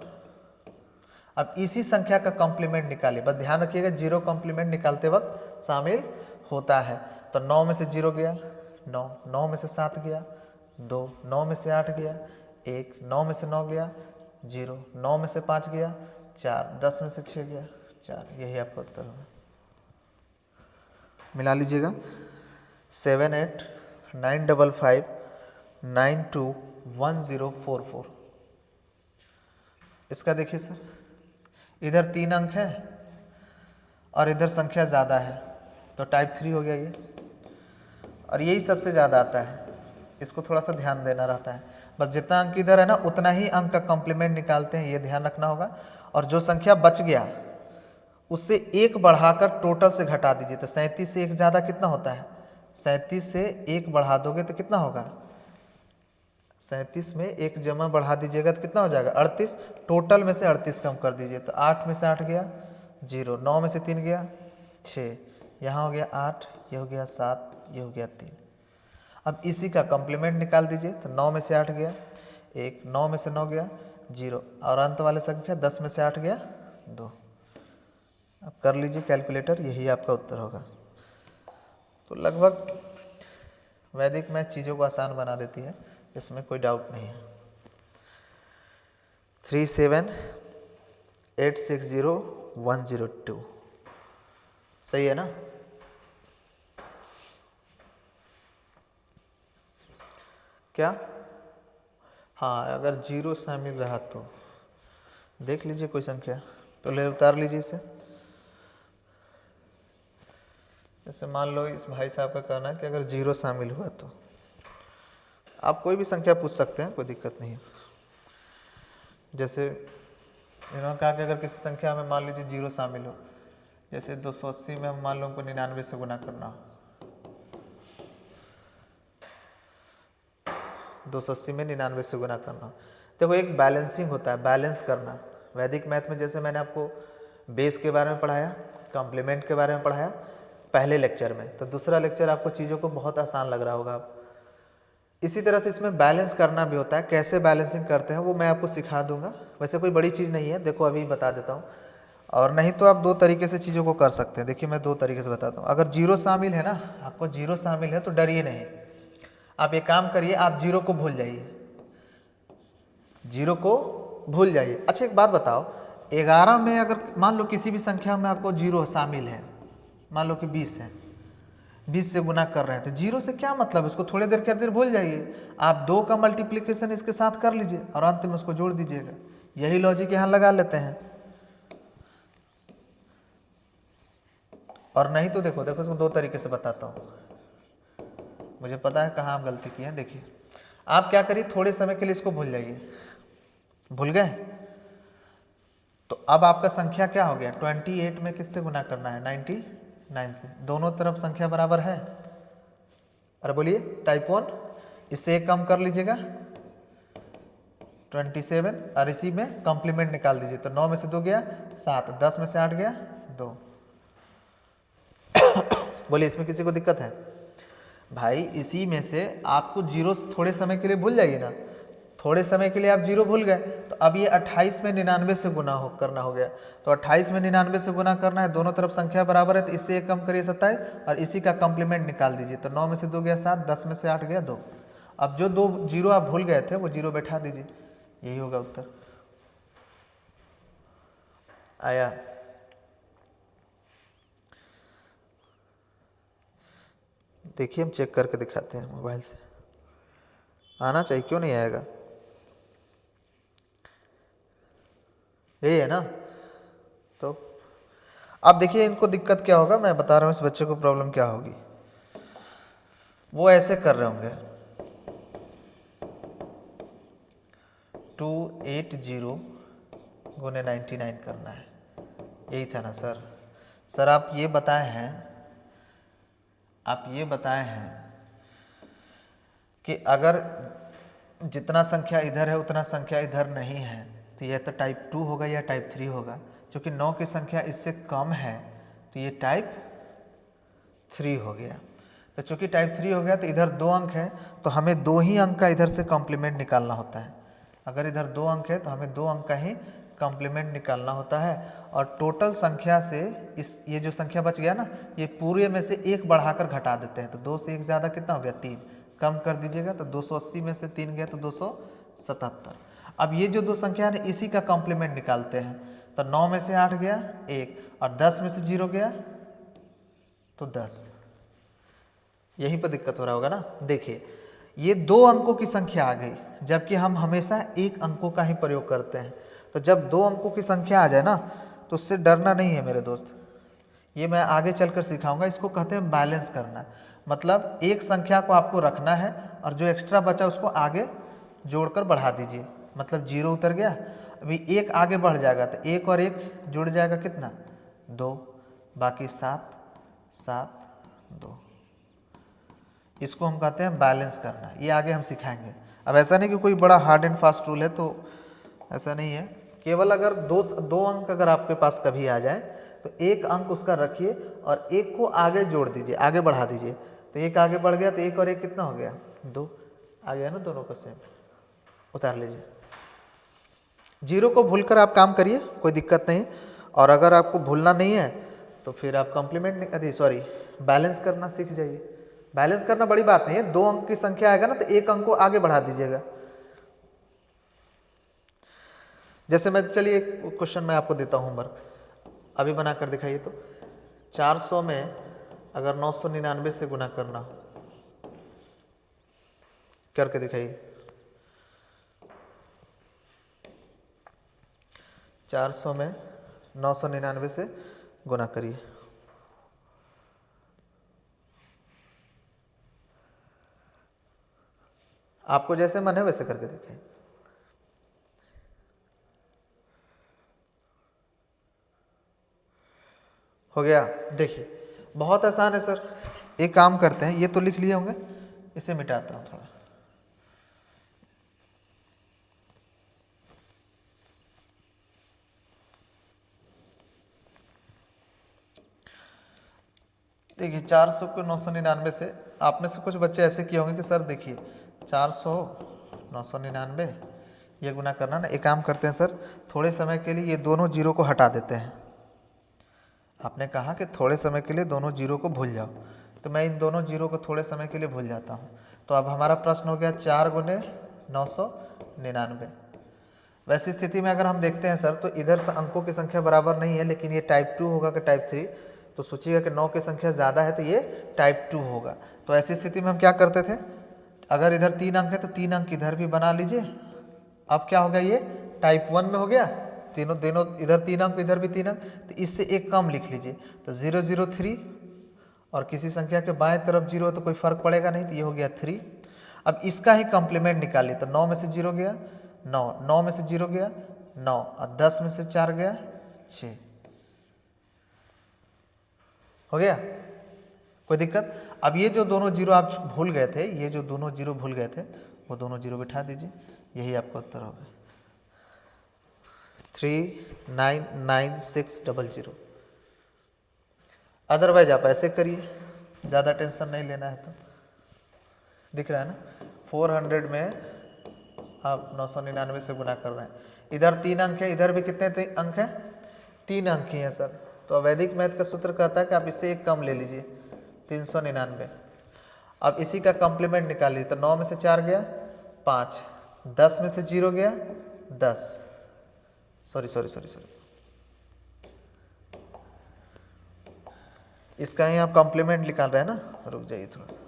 अब इसी संख्या का कॉम्प्लीमेंट निकालिए। बस ध्यान रखिएगा, जीरो कॉम्प्लीमेंट निकालते वक्त शामिल होता है। तो 9 में से 0 गया 9, 9 में से 7 गया 2, 9 में से 8 गया 1, 9 में से 9 गया 0, 9 में से 5 गया 4, 10 में से 6 गया 4। यही आपका उत्तर होगा। मिला लीजिएगा 7895592104। इसका देखिए सर, इधर 3 अंक है और इधर संख्या ज़्यादा है तो टाइप 3 हो गया ये। और यही सबसे ज़्यादा आता है, इसको थोड़ा सा ध्यान देना रहता है। बस जितना अंक इधर है ना उतना ही अंक का कॉम्प्लीमेंट निकालते हैं, ये ध्यान रखना होगा। और जो संख्या बच गया उससे एक बढ़ाकर टोटल से घटा दीजिए। तो 37 से एक ज़्यादा कितना होता है? 37 से एक बढ़ा दोगे तो कितना होगा? 37 में एक जमा बढ़ा दीजिएगा तो कितना हो जाएगा? 38। टोटल में से 38 कम कर दीजिए तो 8 में से 8 गया 0, 9 में से 3 गया 6, यहाँ हो गया 8, ये हो गया 7, ये हो गया 3। अब इसी का कॉम्प्लीमेंट निकाल दीजिए। तो 9 में से 8 गया 1, 9 में से 9 गया 0, और अंत वाले संख्या 10 में से 8 गया 2। अब कर लीजिए कैलकुलेटर, यही आपका उत्तर होगा। तो लगभग वैदिक मैथ चीज़ों को आसान बना देती है, इसमें कोई डाउट नहीं है। 37860102 सही है ना? क्या? हाँ, अगर 0 शामिल रहा तो देख लीजिए कोई संख्या, पहले उतार लीजिए इसे। जैसे मान लो इस भाई साहब का कहना है कि अगर 0 शामिल हुआ तो आप कोई भी संख्या पूछ सकते हैं, कोई दिक्कत नहीं है। जैसे इन्होंने कहा कि अगर किसी संख्या में मान लीजिए 0 शामिल हो, जैसे 280 में हम मान लो उनको 99 से गुना करना हो, 280 में 99 से गुना करना हो। देखो एक बैलेंसिंग होता है, बैलेंस करना। वैदिक मैथ में जैसे मैंने आपको बेस के बारे में पढ़ाया, कॉम्प्लीमेंट के बारे में पढ़ाया पहले लेक्चर में, तो दूसरा लेक्चर आपको चीज़ों को बहुत आसान लग रहा होगा। इसी तरह से इसमें बैलेंस करना भी होता है। कैसे बैलेंसिंग करते हैं वो मैं आपको सिखा दूंगा। वैसे कोई बड़ी चीज़ नहीं है, देखो अभी बता देता हूँ। और नहीं तो आप 2 तरीके से चीज़ों को कर सकते हैं। देखिए मैं 2 तरीके से बताता हूँ। अगर 0 शामिल है ना, आपको 0 शामिल है तो डरिए नहीं। आप एक काम करिए, आप 0 को भूल जाइए, 0 को भूल जाइए। अच्छा एक बात बताओ, 11 में अगर मान लो किसी भी संख्या में आपको 0 शामिल है, मान लो कि 20 है, 20 से गुना कर रहे हैं तो 0 से क्या मतलब, उसको थोड़ी देर के देर भूल जाइए। आप 2 का मल्टीप्लिकेशन इसके साथ कर लीजिए और अंत में उसको जोड़ दीजिएगा। यही लॉजिक यहाँ लगा लेते हैं। और नहीं तो देखो इसको 2 तरीके से बताता हूँ, मुझे पता है कहाँ आप गलती की है। देखिए आप क्या करिए, थोड़े समय के लिए इसको भूल जाइए। भूल गए तो अब आपका संख्या क्या हो गया? 28 में किससे गुना करना है? 99 से। दोनों तरफ संख्या बराबर है। अरे बोलिए टाइप 1, इससे एक कम कर लीजिएगा 27, और इसी में कॉम्प्लीमेंट निकाल दीजिए। तो 9 में से 2 गया 7, 10 में से 8 गया 2। बोलिए इसमें किसी को दिक्कत है? भाई इसी में से आपको 0 थोड़े समय के लिए भूल जाइए ना, थोड़े समय के लिए आप 0 भूल गए तो अब ये 28 में 99 से गुना करना हो गया। तो 28 में 99 से गुना करना है, दोनों तरफ संख्या बराबर है तो इससे एक कम करिए 27 और इसी का कॉम्प्लीमेंट निकाल दीजिए। तो 9 में से 2 गया 7, 10 में से 8 गया 2। अब जो 2 0 आप भूल गए थे वो 0 बैठा दीजिए, यही होगा उत्तर। आया? देखिए हम चेक करके दिखाते हैं मोबाइल से, आना चाहिए, क्यों नहीं आएगा। यही है ना। तो अब देखिए इनको दिक्कत क्या होगा, मैं बता रहा हूँ इस बच्चे को प्रॉब्लम क्या होगी। वो ऐसे कर रहे होंगे 280 गुने 99 करना है, यही था ना सर। सर आप ये बताए हैं कि अगर जितना संख्या इधर है उतना संख्या इधर नहीं है तो यह तो टाइप 2 होगा या टाइप 3 होगा। क्योंकि 9 की संख्या इससे कम है तो ये टाइप 3 हो गया। तो चूंकि टाइप 3 हो गया तो इधर 2 अंक है तो हमें 2 ही अंक का इधर से कॉम्प्लीमेंट निकालना होता है। अगर इधर 2 अंक है तो हमें 2 अंक का ही कॉम्प्लीमेंट निकालना होता है। और टोटल संख्या से ये जो संख्या बच गया ना, ये पूरे में से एक बढ़ाकर घटा देते हैं। तो 2 से 1 ज़्यादा कितना हो गया, 3। कम कर दीजिएगा तो 280 में से 3 गया तो 277। अब ये जो दो संख्या है इसी का कॉम्प्लीमेंट निकालते हैं। तो 9 में से 8 गया 1 और 10 में से 0 गया तो 10। यहीं पर दिक्कत हो रहा होगा ना। देखिए ये 2 अंकों की संख्या आ गई, जबकि हम हमेशा 1 अंकों का ही प्रयोग करते हैं। तो जब 2 अंकों की संख्या आ जाए ना तो उससे डरना नहीं है मेरे दोस्त। ये मैं आगे चलकर सिखाऊंगा, इसको कहते हैं बैलेंस करना। मतलब एक संख्या को आपको रखना है और जो एक्स्ट्रा बचा उसको आगे जोड़कर बढ़ा दीजिए। मतलब 0 उतर गया, अभी 1 आगे बढ़ जाएगा तो 1 और 1 जुड़ जाएगा कितना, 2, बाकी 7 7 2। इसको हम कहते हैं बैलेंस करना। ये आगे हम सिखाएंगे। अब ऐसा नहीं कि कोई बड़ा हार्ड एंड फास्ट रूल है, तो ऐसा नहीं है। केवल अगर दो अंक अगर आपके पास कभी आ जाए तो 1 अंक उसका रखिए और 1 को आगे जोड़ दीजिए, आगे बढ़ा दीजिए। तो 1 आगे बढ़ गया तो 1 और 1 कितना हो गया, 2 आ गया ना, दोनों का सेम। उतार लीजिए। 0 को भूलकर आप काम करिए, कोई दिक्कत नहीं। और अगर आपको भूलना नहीं है तो फिर आप बैलेंस करना सीख जाइए। बैलेंस करना बड़ी बात नहीं है, 2 अंक की संख्या आएगा ना तो 1 अंक को आगे बढ़ा दीजिएगा। जैसे मैं, चलिए एक क्वेश्चन मैं आपको देता हूँ होमवर्क, अभी बना कर दिखाइए। तो 400 में अगर 999 से गुना करना, करके दिखाइए। 400 में 999 से गुना करिए। आपको जैसे मन है वैसे करके देखें। हो गया। देखिए बहुत आसान है सर, एक काम करते हैं, ये तो लिख लिए होंगे, इसे मिटाता हूँ थोड़ा। देखिए 400 को 999 से, आप में से कुछ बच्चे ऐसे किए होंगे कि सर देखिए 400 999 ये गुना करना ना। एक काम करते हैं सर, थोड़े समय के लिए ये दोनों जीरो को हटा देते हैं। आपने कहा कि थोड़े समय के लिए दोनों जीरो को भूल जाओ, तो मैं इन दोनों जीरो को थोड़े समय के लिए भूल जाता हूँ। तो अब हमारा प्रश्न हो गया 4 गुने 999। वैसी स्थिति में अगर हम देखते हैं सर तो इधर से अंकों की संख्या बराबर नहीं है, लेकिन ये टाइप 2 होगा कि टाइप 3। तो सोचिएगा कि 9 की संख्या ज़्यादा है तो ये टाइप 2 होगा। तो ऐसी स्थिति में हम क्या करते थे, अगर इधर 3 अंक है तो 3 अंक इधर भी बना लीजिए। अब क्या हो गया, ये टाइप 1 में हो गया, दोनों इधर 3 अंक इधर भी 3 अंक, तो इससे एक कम लिख लीजिए। तो 003 और किसी संख्या के बाएं तरफ 0 है तो कोई फर्क पड़ेगा नहीं, तो ये हो गया 3। अब इसका ही कॉम्प्लीमेंट निकालिए। तो 9 में से 0 गया 9, 9 में से 0 गया 9 और 10 में से 4 गया 6। हो गया, कोई दिक्कत। अब ये जो दोनों जीरो आप भूल गए थे, ये जो दोनों जीरो भूल गए थे वो दोनों जीरो बिठा दीजिए, यही आपका उत्तर होगा 399,600। अदरवाइज आप ऐसे करिए, ज़्यादा टेंशन नहीं लेना है। तो दिख रहा है ना, 400 में आप 999 से गुना कर रहे हैं। इधर 3 अंक है, इधर भी कितने अंक हैं, 3 अंक ही हैं सर। तो वैदिक मैथ का सूत्र कहता है कि आप इससे एक कम ले लीजिए, 399। अब इसी का कॉम्प्लीमेंट निकालिए। तो 9 में से 4 गया 5, 10 में से 0 गया 10, सॉरी इसका ही आप कॉम्प्लीमेंट निकाल रहे हैं ना, रुक जाइए थोड़ा सा।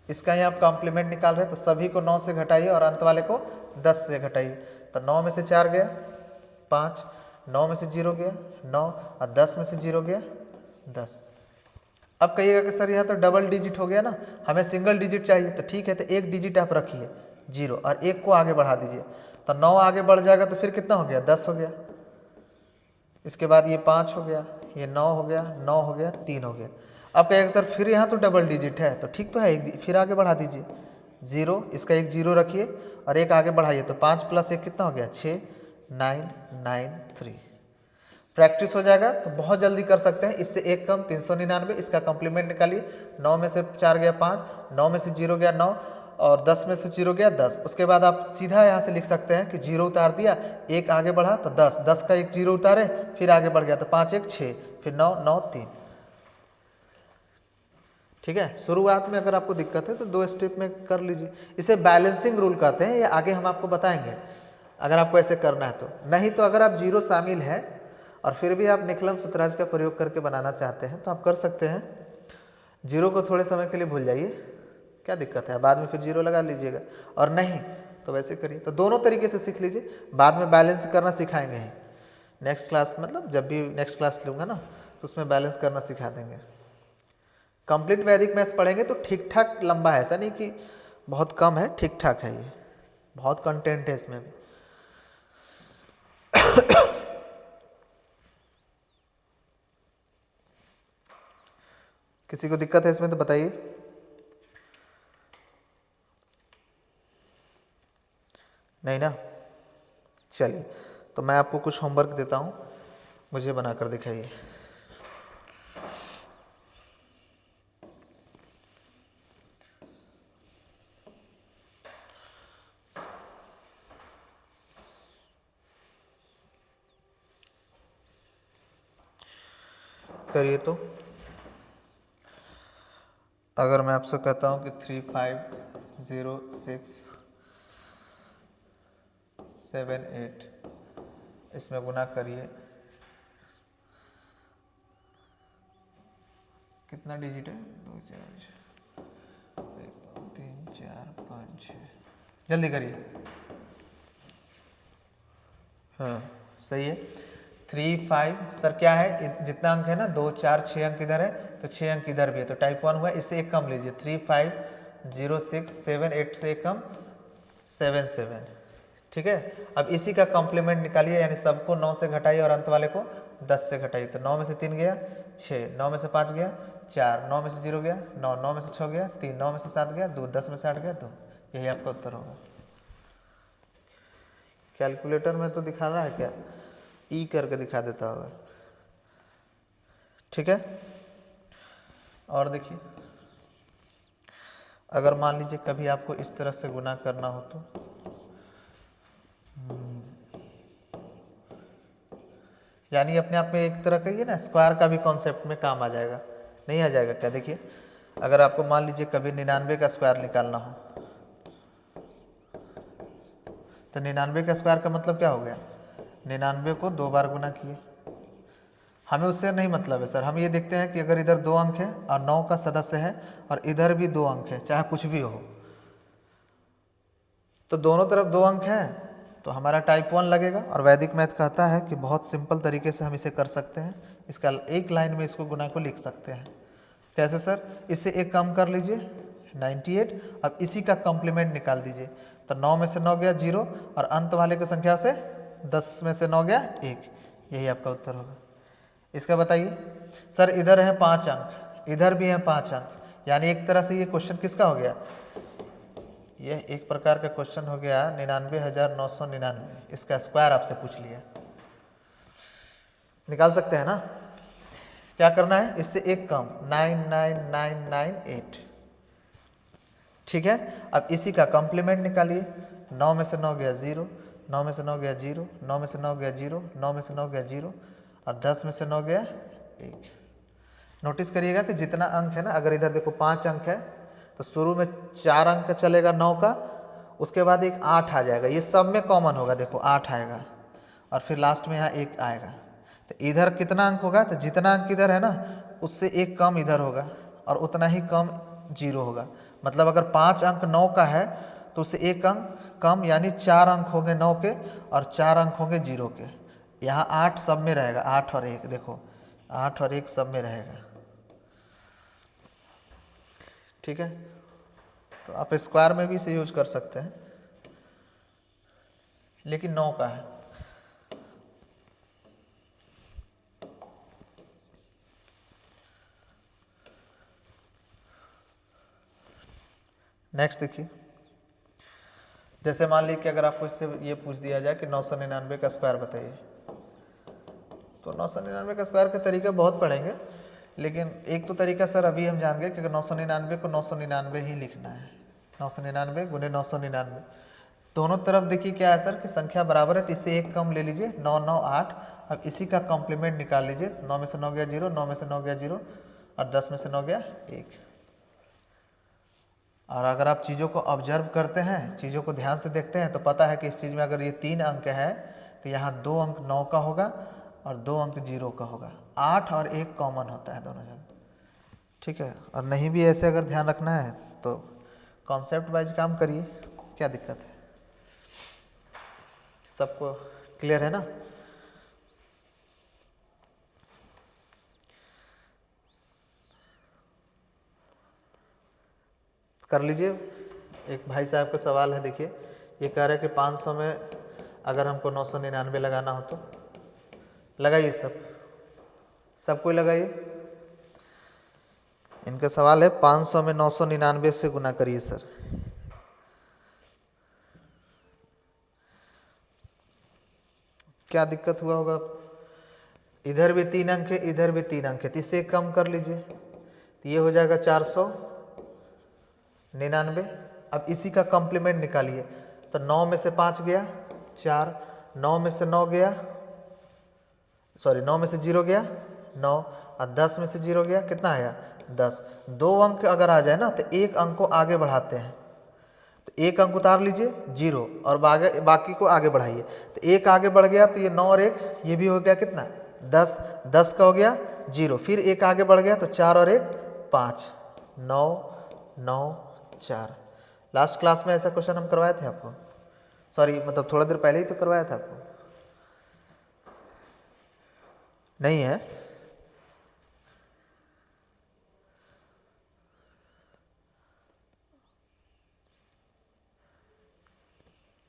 इसका ही आप कॉम्प्लीमेंट निकाल रहे हैं, तो सभी को 9 से घटाइए और अंत वाले को 10 से घटाइए। तो 9 में से 4 गया 5, 9 में से 0 गया 9 और 10 में से 0 गया 10। अब कहिएगा कि सर यह तो डबल डिजिट हो गया ना, हमें सिंगल डिजिट चाहिए। तो ठीक है, तो एक डिजिट आप रखिए 0 और एक को आगे बढ़ा दीजिए, तो 9 आगे बढ़ जाएगा तो फिर कितना हो गया 10 हो गया। इसके बाद ये 5 हो गया, ये 9 हो गया, 9 हो गया, 3 हो गया। अब कहेगा सर फिर यहाँ तो डबल डिजिट है, तो ठीक तो है, एक फिर आगे बढ़ा दीजिए 0, इसका एक 0 रखिए और एक आगे बढ़ाइए, तो 5 + 1 कितना हो गया 6, 9, 9, 3। प्रैक्टिस हो जाएगा तो बहुत जल्दी कर सकते हैं। इससे एक कम 399, इसका कॉम्प्लीमेंट निकालिए। 9 में से 4 गया 5, 9 में से 0 गया 9 और 10 में से 0 गया 10। उसके बाद आप सीधा यहाँ से लिख सकते हैं कि 0 उतार दिया, एक आगे बढ़ा तो 10, 10 का एक 0 उतारे फिर आगे बढ़ गया, तो 5 1 6, फिर 9 9 3। ठीक है, शुरुआत में अगर आपको दिक्कत है तो 2 स्टेप में कर लीजिए। इसे बैलेंसिंग रूल कहते हैं, ये आगे हम आपको बताएंगे अगर आपको ऐसे करना है तो। नहीं तो अगर आप 0 शामिल है और फिर भी आप निकलम सूत्रराज का प्रयोग करके बनाना चाहते हैं तो आप कर सकते हैं। 0 को थोड़े समय के लिए भूल जाइए, क्या दिक्कत है, बाद में फिर 0 लगा लीजिएगा, और नहीं तो वैसे करिए। तो दोनों तरीके से सीख लीजिए, बाद में बैलेंस करना सिखाएंगे ही नेक्स्ट क्लास, मतलब जब भी नेक्स्ट क्लास लूँगा ना तो उसमें बैलेंस करना सिखा देंगे। कंप्लीट वैदिक मैथ्स पढ़ेंगे तो ठीक ठाक लंबा है, ऐसा नहीं कि बहुत कम है, ठीक ठाक है, ये बहुत कंटेंट है इसमें भी। किसी को दिक्कत है इसमें तो बताइए। नहीं ना, चलिए तो मैं आपको कुछ होमवर्क देता हूँ, मुझे बनाकर दिखाइए। करिए तो। अगर मैं आपसे कहता हूँ कि 3 5 0 6 7 8 इसमें गुना करिए, कितना डिजिट है 2 4 1 2 3 4 5 6, जल्दी करिए। हाँ सही है। 3 5 सर क्या है, जितना अंक है ना 2 4 6 अंक इधर है तो 6 अंक इधर भी है, तो टाइप 1 हुआ। इससे एक कम लीजिए, 3 5 0 6 7 8 से एक कम 7 7। ठीक है, अब इसी का कॉम्प्लीमेंट निकालिए, यानी सबको 9 से घटाइए और अंत वाले को 10 से घटाइए। तो 9 में से 3 गया 6, 9 में से 5 गया 4, 9 में से 0 गया 9, 9 में से 6 गया 3, 9 में से 7 गया 2, 10 में से 8 गया 2। यही आपका उत्तर होगा। कैलकुलेटर में तो दिखा रहा है क्या, ई करके दिखा देता होगा। ठीक है, और देखिए अगर मान लीजिए कभी आपको इस तरह से गुना करना हो तो यानी अपने आप में एक तरह का ये ना स्क्वायर का भी कॉन्सेप्ट में काम आ जाएगा, नहीं आ जाएगा क्या। देखिए अगर आपको मान लीजिए कभी 99 का स्क्वायर निकालना हो तो 99 का स्क्वायर का मतलब क्या हो गया, 99 को 2 बार गुना किए। हमें उससे नहीं मतलब है सर, हम ये देखते हैं कि अगर इधर 2 अंक है और 9 का सदस्य है और इधर भी 2 अंक है, चाहे कुछ भी हो, तो दोनों तरफ 2 अंक है तो हमारा टाइप 1 लगेगा। और वैदिक मैथ कहता है कि बहुत सिंपल तरीके से हम इसे कर सकते हैं, इसका एक लाइन में इसको गुना को लिख सकते हैं। कैसे सर, इससे एक कम कर लीजिए 98, अब इसी का कॉम्प्लीमेंट निकाल दीजिए। तो 9 में से 9 गया 0 और अंत वाले की संख्या से 10 में से 9 गया 1, यही आपका उत्तर होगा। इसका बताइए सर, इधर है 5 अंक, इधर भी है 5 अंक, यानी एक तरह से ये क्वेश्चन किसका हो गया, यह एक प्रकार का क्वेश्चन हो गया 99,999। इसका स्क्वायर आपसे पूछ लिया, निकाल सकते हैं ना। क्या करना है, इससे एक कम 99998। ठीक है, अब इसी का कॉम्प्लीमेंट निकालिए। 9 में से 9 गया 0, 9 में से 9 गया 0, 9 में से 9 गया 0, 9 में से 9 गया 0 और 10 में से 9 गया 1। नोटिस करिएगा कि जितना अंक है ना, अगर इधर देखो 5 अंक है तो शुरू में 4 अंक का चलेगा 9 का, उसके बाद एक 8 आ जाएगा, ये सब में कॉमन होगा, देखो 8 आएगा और फिर लास्ट में यहाँ 1 आएगा। तो इधर कितना अंक होगा, तो जितना अंक इधर है ना उससे एक कम इधर होगा और उतना ही कम 0 होगा। मतलब अगर 5 अंक 9 का है तो उससे एक अंक कम, यानी 4 अंक होंगे 9 के और 4 अंक होंगे 0 के। यहाँ 8 सब में रहेगा, 8 और 1, देखो 8 और 1 सब में रहेगा, ठीक है। तो आप स्क्वायर में भी इसे यूज कर सकते हैं, लेकिन 9 का है। नेक्स्ट देखिए, जैसे मान लीजिए कि अगर आपको इससे ये पूछ दिया जाए कि 999 का स्क्वायर बताइए, तो 999 का स्क्वायर का तरीका बहुत पढ़ेंगे, लेकिन एक तो तरीका सर अभी हम जान गए कि 999 को 999 ही लिखना है, 999 गुने 999। दोनों तरफ देखिए क्या है सर कि संख्या बराबर है, तो इसे एक कम ले लीजिए, 9 9 8। अब इसी का कॉम्प्लीमेंट निकाल लीजिए, 9 में से 9 गया 0, 9 में से 9 गया 0, और 10 में से 9 गया 1। और अगर आप चीज़ों को ऑब्जर्व करते हैं, चीज़ों को ध्यान से देखते हैं, तो पता है कि इस चीज़ में अगर ये 3 अंक है तो यहाँ 2 अंक 9 का होगा और 2 अंक 0 का होगा। 8 और 1 कॉमन होता है दोनों जगह, ठीक है। और नहीं भी ऐसे अगर ध्यान रखना है तो कॉन्सेप्ट वाइज काम करिए, क्या दिक्कत है। सबको क्लियर है ना? कर लीजिए। एक भाई साहब का सवाल है, देखिए ये कह रहे हैं कि 500 में अगर हमको 999 लगाना हो तो लगाइए, सबको लगाइए। इनका सवाल है 500 में 999 से गुना करिए सर। क्या दिक्कत हुआ होगा? इधर भी 3 अंक है, इधर भी 3 अंक है, तो इसे कम कर लीजिए, तो ये हो जाएगा 499। अब इसी का कॉम्प्लीमेंट निकालिए, तो 9 में से 5 गया 4, 9 में से 9 गया, सॉरी 9 में से 0 गया 9, और 10 में से 0 गया, कितना आया 10। 2 अंक अगर आ जाए ना तो एक अंक को आगे बढ़ाते हैं, तो एक अंक उतार लीजिए 0 और बाकी को आगे बढ़ाइए, तो एक आगे बढ़ गया, तो ये 9 और 1 ये भी हो गया कितना 10, 10 का हो गया 0, फिर एक आगे बढ़ गया तो 4 और 1 5, 9 9 4। लास्ट क्लास में ऐसा क्वेश्चन हम करवाए थे आपको, सॉरी मतलब थोड़ा देर पहले ही तो करवाया था आपको, नहीं है?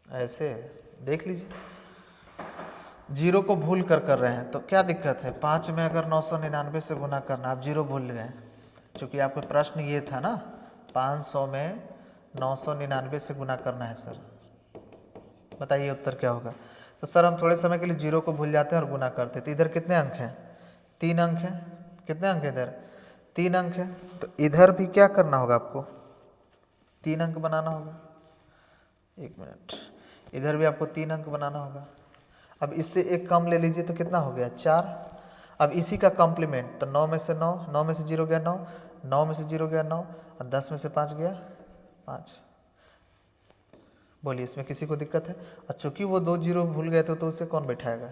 ऐसे देख लीजिए, 0 को भूल कर रहे हैं तो क्या दिक्कत है। 5 में अगर 999 से गुना करना, आप 0 भूल गए, चूँकि आपका प्रश्न ये था ना 500 में 999 से गुना करना है सर, बताइए उत्तर क्या होगा। तो सर हम थोड़े समय के लिए 0 को भूल जाते हैं और गुना करते हैं, तो इधर कितने अंक हैं 3 अंक हैं, कितने अंक है इधर 3 अंक है, तो इधर भी क्या करना होगा आपको 3 अंक बनाना होगा। 1 मिनट, इधर भी आपको 3 अंक बनाना होगा। अब इससे एक कम ले लीजिए तो कितना हो गया 4। अब इसी का कॉम्प्लीमेंट, तो 9 में से 9, 9 में से 0 गया 9, 9 में से 0 गया 9, और 10 में से 5 गया 5। बोलिए इसमें किसी को दिक्कत है? और चूंकि वो 2 0 भूल गए थे तो उसे कौन बैठाएगा?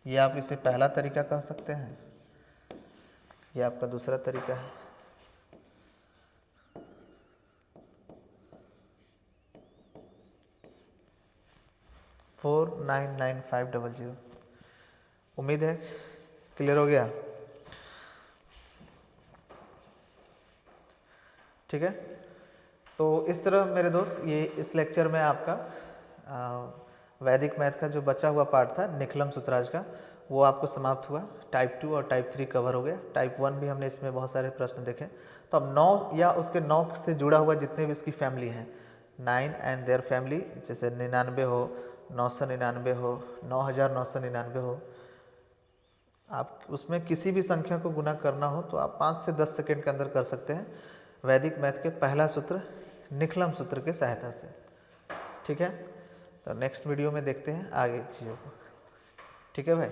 ये आप इसे पहला तरीका कह सकते हैं, ये आपका दूसरा तरीका है। फोर 99500। उम्मीद है क्लियर हो गया, ठीक है। तो इस तरह मेरे दोस्त ये इस लेक्चर में आपका वैदिक मैथ का जो बचा हुआ पार्ट था निखलम सूत्राज का, वो आपको समाप्त हुआ। टाइप 2 और टाइप 3 कवर हो गया, टाइप 1 भी हमने इसमें बहुत सारे प्रश्न देखे। तो अब 9 या उसके 9 से जुड़ा हुआ जितने भी इसकी फैमिली हैं, 9 एंड देयर फैमिली, जैसे 99 हो, 999 हो, 9999 हो, आप उसमें किसी भी संख्या को गुना करना हो तो आप 5 से 10 सेकेंड के अंदर कर सकते हैं वैदिक मैथ के पहला सूत्र निखलम सूत्र की सहायता से, ठीक है। तो नेक्स्ट वीडियो में देखते हैं आगे चीज़ों को, ठीक है भाई।